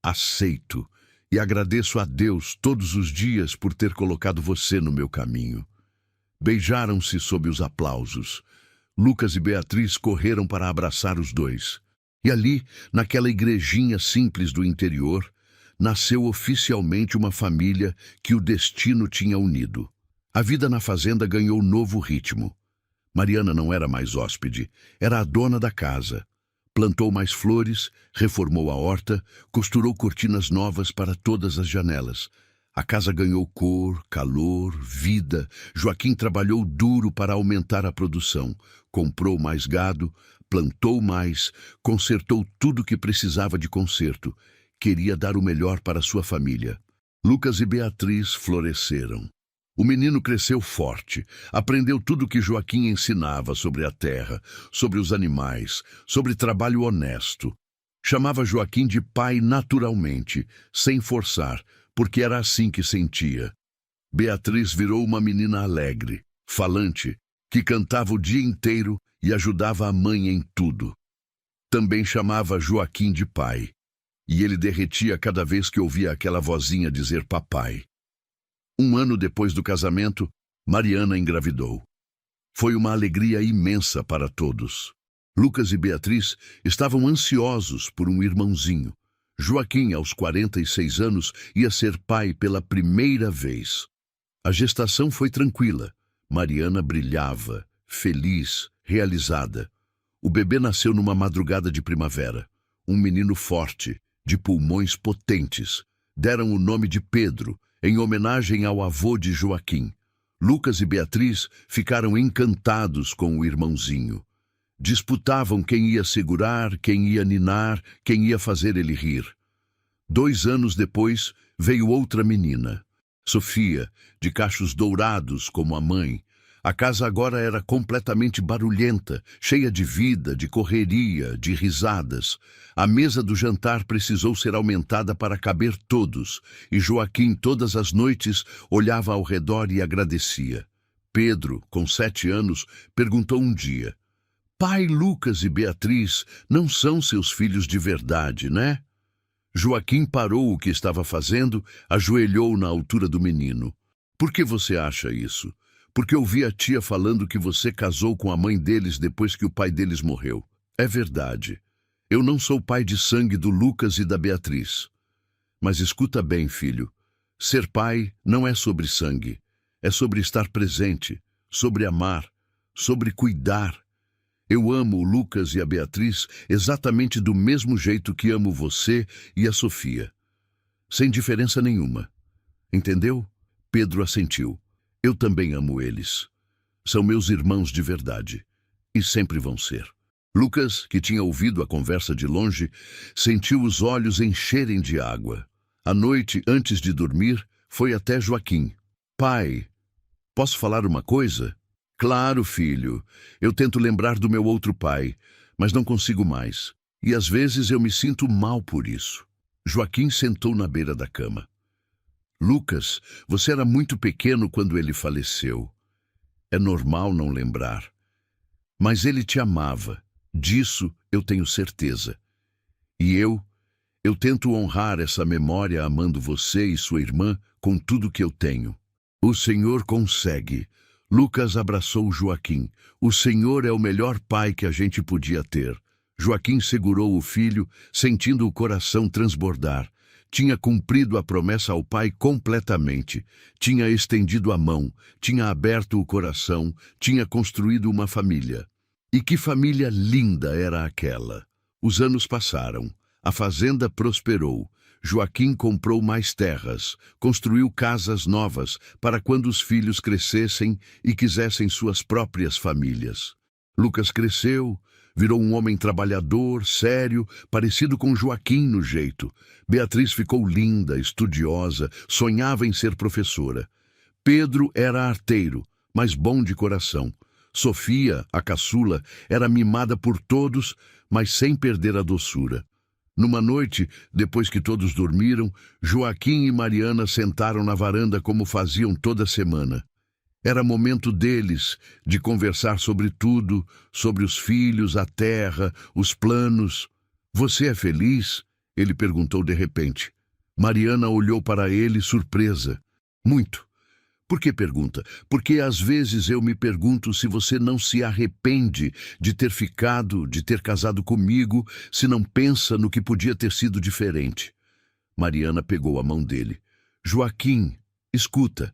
aceito, e agradeço a Deus todos os dias por ter colocado você no meu caminho. Beijaram-se sob os aplausos. Lucas e Beatriz correram para abraçar os dois. E ali, naquela igrejinha simples do interior, nasceu oficialmente uma família que o destino tinha unido. A vida na fazenda ganhou novo ritmo. Mariana não era mais hóspede, era a dona da casa. Plantou mais flores, reformou a horta, costurou cortinas novas para todas as janelas. A casa ganhou cor, calor, vida. Joaquim trabalhou duro para aumentar a produção. Comprou mais gado, plantou mais, consertou tudo que precisava de conserto. Queria dar o melhor para sua família. Lucas e Beatriz floresceram. O menino cresceu forte, aprendeu tudo que Joaquim ensinava sobre a terra, sobre os animais, sobre trabalho honesto. Chamava Joaquim de pai naturalmente, sem forçar, porque era assim que sentia. Beatriz virou uma menina alegre, falante, que cantava o dia inteiro e ajudava a mãe em tudo. Também chamava Joaquim de pai, e ele derretia cada vez que ouvia aquela vozinha dizer papai. 1 ano depois do casamento, Mariana engravidou. Foi uma alegria imensa para todos. Lucas e Beatriz estavam ansiosos por um irmãozinho. Joaquim, aos 46 anos, ia ser pai pela primeira vez. A gestação foi tranquila. Mariana brilhava, feliz, realizada. O bebê nasceu numa madrugada de primavera. Um menino forte, de pulmões potentes. Deram o nome de Pedro, em homenagem ao avô de Joaquim. Lucas e Beatriz ficaram encantados com o irmãozinho. Disputavam quem ia segurar, quem ia ninar, quem ia fazer ele rir. 2 anos depois, veio outra menina. Sofia, de cachos dourados como a mãe. A casa agora era completamente barulhenta, cheia de vida, de correria, de risadas. A mesa do jantar precisou ser aumentada para caber todos, e Joaquim todas as noites olhava ao redor e agradecia. Pedro, com 7 anos, perguntou um dia: pai, Lucas e Beatriz não são seus filhos de verdade, né? Joaquim parou o que estava fazendo, ajoelhou na altura do menino. Por que você acha isso? Porque ouvi a tia falando que você casou com a mãe deles depois que o pai deles morreu. É verdade. Eu não sou pai de sangue do Lucas e da Beatriz. Mas escuta bem, filho. Ser pai não é sobre sangue. É sobre estar presente, sobre amar, sobre cuidar. Eu amo o Lucas e a Beatriz exatamente do mesmo jeito que amo você e a Sofia. Sem diferença nenhuma. Entendeu? Pedro assentiu. Eu também amo eles. São meus irmãos de verdade. E sempre vão ser. Lucas, que tinha ouvido a conversa de longe, sentiu os olhos encherem de água. À noite, antes de dormir, foi até Joaquim. Pai, posso falar uma coisa? Claro, filho. Eu tento lembrar do meu outro pai, mas não consigo mais. E às vezes eu me sinto mal por isso. Joaquim sentou na beira da cama. Lucas, você era muito pequeno quando ele faleceu. É normal não lembrar. Mas ele te amava. Disso eu tenho certeza. E eu tento honrar essa memória amando você e sua irmã com tudo que eu tenho. O Senhor consegue. Lucas abraçou Joaquim. O Senhor é o melhor pai que a gente podia ter. Joaquim segurou o filho, sentindo o coração transbordar. Tinha cumprido a promessa ao pai completamente. Tinha estendido a mão, tinha aberto o coração, tinha construído uma família. E que família linda era aquela! Os anos passaram. A fazenda prosperou. Joaquim comprou mais terras, construiu casas novas para quando os filhos crescessem e quisessem suas próprias famílias. Lucas cresceu, virou um homem trabalhador, sério, parecido com Joaquim no jeito. Beatriz ficou linda, estudiosa, sonhava em ser professora. Pedro era arteiro, mas bom de coração. Sofia, a caçula, era mimada por todos, mas sem perder a doçura. Numa noite, depois que todos dormiram, Joaquim e Mariana sentaram na varanda como faziam toda semana. Era momento deles de conversar sobre tudo, sobre os filhos, a terra, os planos. Você é feliz? Ele perguntou de repente. Mariana olhou para ele surpresa. Muito. Por que pergunta? Porque às vezes eu me pergunto se você não se arrepende de ter ficado, de ter casado comigo, se não pensa no que podia ter sido diferente. Mariana pegou a mão dele. Joaquim, escuta,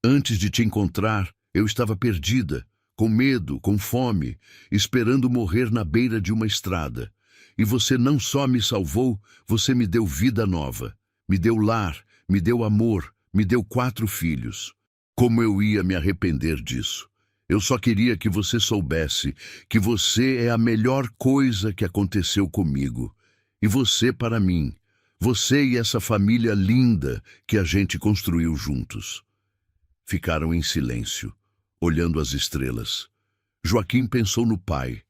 antes de te encontrar, eu estava perdida, com medo, com fome, esperando morrer na beira de uma estrada. E você não só me salvou, você me deu vida nova, me deu lar, me deu amor, me deu 4 filhos. Como eu ia me arrepender disso? Eu só queria que você soubesse que você é a melhor coisa que aconteceu comigo. E você para mim. Você e essa família linda que a gente construiu juntos. Ficaram em silêncio, olhando as estrelas. Joaquim pensou no pai,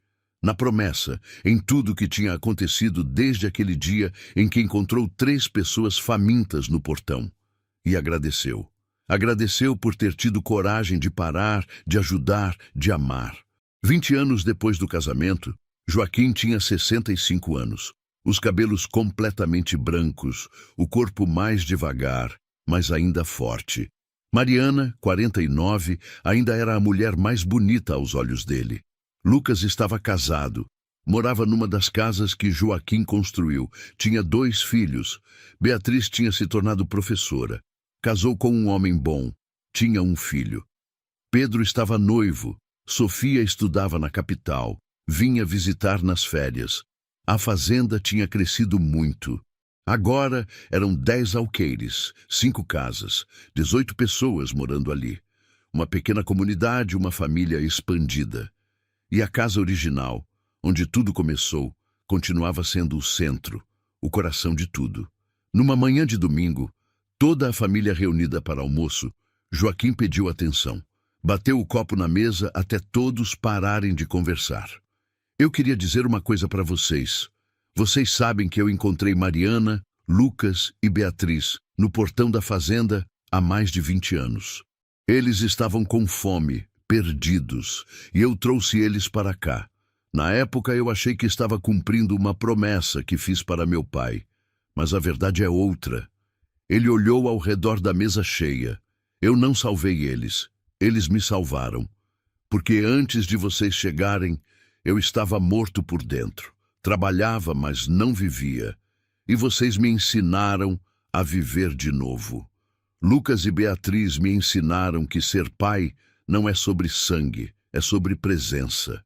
na promessa, em tudo que tinha acontecido desde aquele dia em que encontrou 3 pessoas famintas no portão. E agradeceu. Agradeceu por ter tido coragem de parar, de ajudar, de amar. 20 anos depois do casamento, Joaquim tinha 65 anos. Os cabelos completamente brancos, o corpo mais devagar, mas ainda forte. Mariana, 49, ainda era a mulher mais bonita aos olhos dele. Lucas estava casado. Morava numa das casas que Joaquim construiu. Tinha 2 filhos. Beatriz tinha se tornado professora. Casou com um homem bom. Tinha um filho. Pedro estava noivo. Sofia estudava na capital. Vinha visitar nas férias. A fazenda tinha crescido muito. Agora eram 10 alqueires, 5 casas, 18 pessoas morando ali. Uma pequena comunidade, uma família expandida. E a casa original, onde tudo começou, continuava sendo o centro, o coração de tudo. Numa manhã de domingo, toda a família reunida para almoço, Joaquim pediu atenção. Bateu o copo na mesa até todos pararem de conversar. Eu queria dizer uma coisa para vocês. Vocês sabem que eu encontrei Mariana, Lucas e Beatriz no portão da fazenda há mais de 20 anos. Eles estavam com fome, perdidos, e eu trouxe eles para cá. Na época eu achei que estava cumprindo uma promessa que fiz para meu pai, mas a verdade é outra. Ele olhou ao redor da mesa cheia. Eu não salvei eles. Eles me salvaram. Porque antes de vocês chegarem, eu estava morto por dentro. Trabalhava, mas não vivia. E vocês me ensinaram a viver de novo. Lucas e Beatriz me ensinaram que ser pai não é sobre sangue, é sobre presença.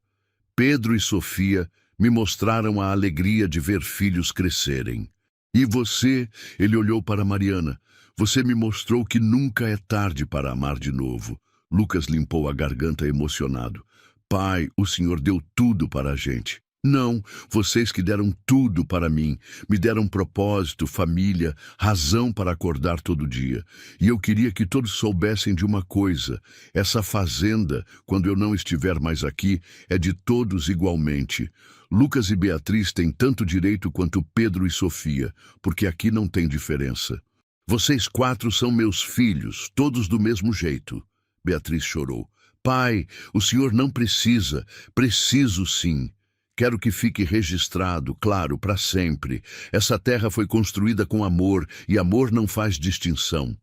Pedro e Sofia me mostraram a alegria de ver filhos crescerem. E você, ele olhou para Mariana, você me mostrou que nunca é tarde para amar de novo. Lucas limpou a garganta emocionado. Pai, o Senhor deu tudo para a gente. Não, vocês que deram tudo para mim, me deram propósito, família, razão para acordar todo dia. E eu queria que todos soubessem de uma coisa, essa fazenda, quando eu não estiver mais aqui, é de todos igualmente. Lucas e Beatriz têm tanto direito quanto Pedro e Sofia, porque aqui não tem diferença. Vocês 4 são meus filhos, todos do mesmo jeito. Beatriz chorou. Pai, o senhor não precisa, preciso sim. Quero que fique registrado, claro, para sempre. Essa terra foi construída com amor, e amor não faz distinção.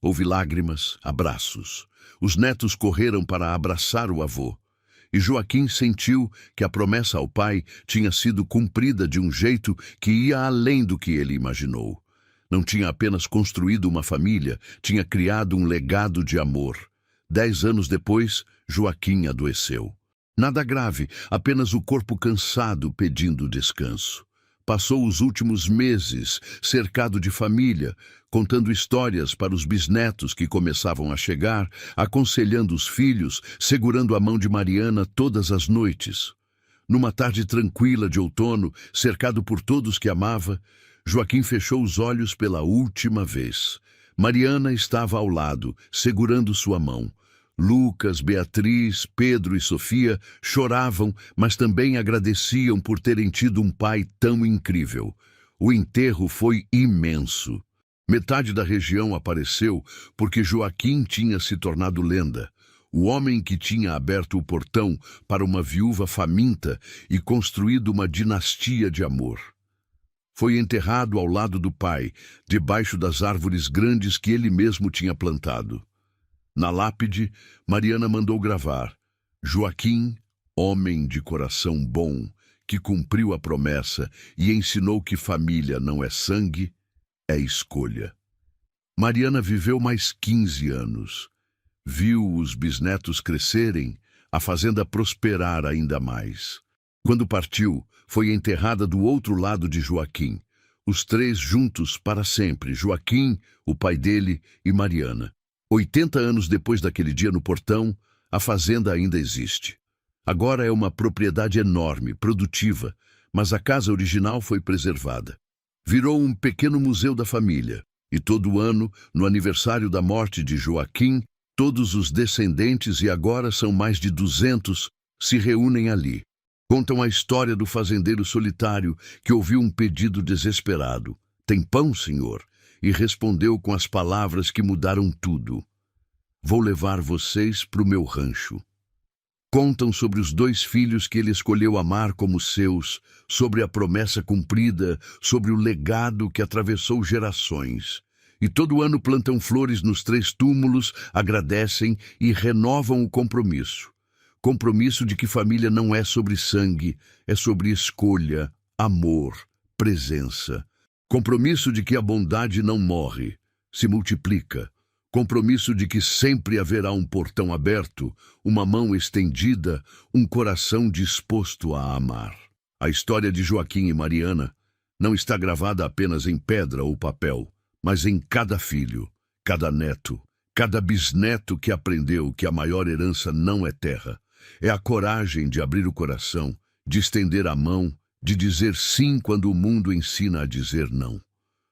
Houve lágrimas, abraços. Os netos correram para abraçar o avô. E Joaquim sentiu que a promessa ao pai tinha sido cumprida de um jeito que ia além do que ele imaginou. Não tinha apenas construído uma família, tinha criado um legado de amor. 10 anos depois, Joaquim adoeceu. Nada grave, apenas o corpo cansado pedindo descanso. Passou os últimos meses cercado de família, contando histórias para os bisnetos que começavam a chegar, aconselhando os filhos, segurando a mão de Mariana todas as noites. Numa tarde tranquila de outono, cercado por todos que amava, Joaquim fechou os olhos pela última vez. Mariana estava ao lado, segurando sua mão. Lucas, Beatriz, Pedro e Sofia choravam, mas também agradeciam por terem tido um pai tão incrível. O enterro foi imenso. Metade da região apareceu porque Joaquim tinha se tornado lenda. O homem que tinha aberto o portão para uma viúva faminta e construído uma dinastia de amor. Foi enterrado ao lado do pai, debaixo das árvores grandes que ele mesmo tinha plantado. Na lápide, Mariana mandou gravar: Joaquim, homem de coração bom, que cumpriu a promessa e ensinou que família não é sangue, é escolha. Mariana viveu mais 15 anos. Viu os bisnetos crescerem, a fazenda prosperar ainda mais. Quando partiu, foi enterrada do outro lado de Joaquim. Os 3 juntos para sempre, Joaquim, o pai dele e Mariana. 80 anos depois daquele dia no portão, a fazenda ainda existe. Agora é uma propriedade enorme, produtiva, mas a casa original foi preservada. Virou um pequeno museu da família, e todo ano, no aniversário da morte de Joaquim, todos os descendentes, e agora são mais de 200, se reúnem ali. Contam a história do fazendeiro solitário que ouviu um pedido desesperado. Tem pão, senhor? E respondeu com as palavras que mudaram tudo. Vou levar vocês para o meu rancho. Contam sobre os 2 filhos que ele escolheu amar como seus, sobre a promessa cumprida, sobre o legado que atravessou gerações. E todo ano plantam flores nos 3 túmulos, agradecem e renovam o compromisso. Compromisso de que família não é sobre sangue, é sobre escolha, amor, presença. Compromisso de que a bondade não morre, se multiplica. Compromisso de que sempre haverá um portão aberto, uma mão estendida, um coração disposto a amar. A história de Joaquim e Mariana não está gravada apenas em pedra ou papel, mas em cada filho, cada neto, cada bisneto que aprendeu que a maior herança não é terra. É a coragem de abrir o coração, de estender a mão, de dizer sim quando o mundo ensina a dizer não.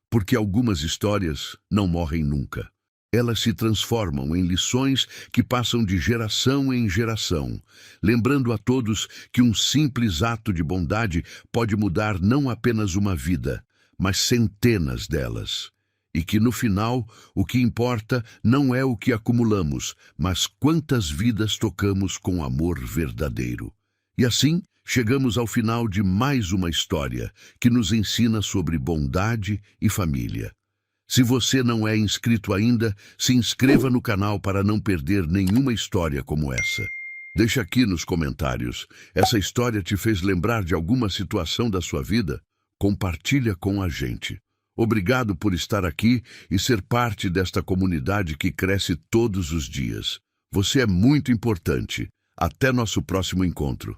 Porque algumas histórias não morrem nunca. Elas se transformam em lições que passam de geração em geração, lembrando a todos que um simples ato de bondade pode mudar não apenas uma vida, mas centenas delas. E que no final, o que importa não é o que acumulamos, mas quantas vidas tocamos com amor verdadeiro. E assim, chegamos ao final de mais uma história que nos ensina sobre bondade e família. Se você não é inscrito ainda, se inscreva no canal para não perder nenhuma história como essa. Deixa aqui nos comentários. Essa história te fez lembrar de alguma situação da sua vida? Compartilha com a gente. Obrigado por estar aqui e ser parte desta comunidade que cresce todos os dias. Você é muito importante. Até nosso próximo encontro.